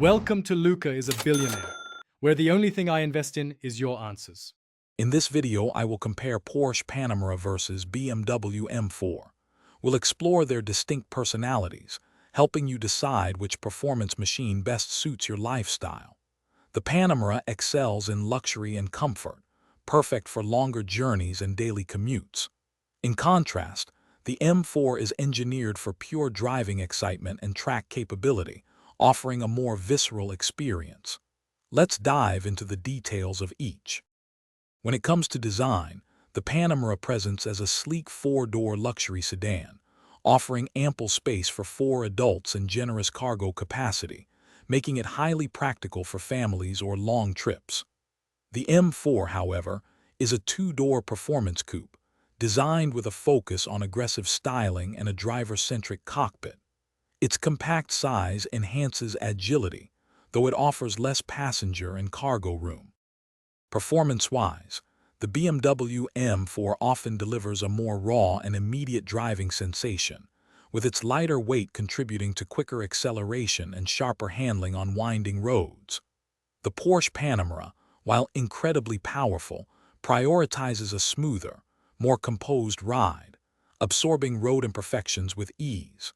Welcome to Luca is a Billionaire, where the only thing I invest in is your answers. In this video, I will compare Porsche Panamera versus BMW M4. We'll explore their distinct personalities, helping you decide which performance machine best suits your lifestyle. The Panamera excels in luxury and comfort, perfect for longer journeys and daily commutes. In contrast, the M4 is engineered for pure driving excitement and track capability, offering a more visceral experience. Let's dive into the details of each. When it comes to design, the Panamera presents as a sleek four-door luxury sedan, offering ample space for 4 adults and generous cargo capacity, making it highly practical for families or long trips. The M4, however, is a 2-door performance coupe, designed with a focus on aggressive styling and a driver-centric cockpit. Its compact size enhances agility, though it offers less passenger and cargo room. Performance-wise, the BMW M4 often delivers a more raw and immediate driving sensation, with its lighter weight contributing to quicker acceleration and sharper handling on winding roads. The Porsche Panamera, while incredibly powerful, prioritizes a smoother, more composed ride, absorbing road imperfections with ease.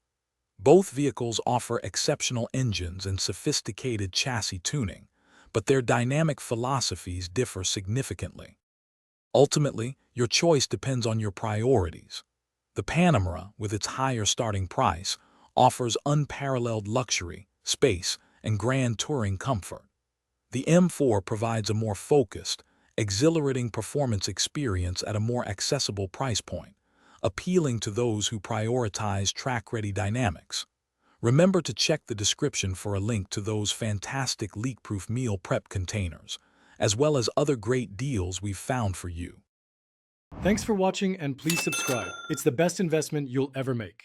Both vehicles offer exceptional engines and sophisticated chassis tuning, but their dynamic philosophies differ significantly. Ultimately, your choice depends on your priorities. The Panamera, with its higher starting price, offers unparalleled luxury, space, and grand touring comfort. The M4 provides a more focused, exhilarating performance experience at a more accessible price point, appealing to those who prioritize track-ready dynamics. Remember to check the description for a link to those fantastic leak-proof meal prep containers, as well as other great deals we've found for you. Thanks for watching and please subscribe. It's the best investment you'll ever make.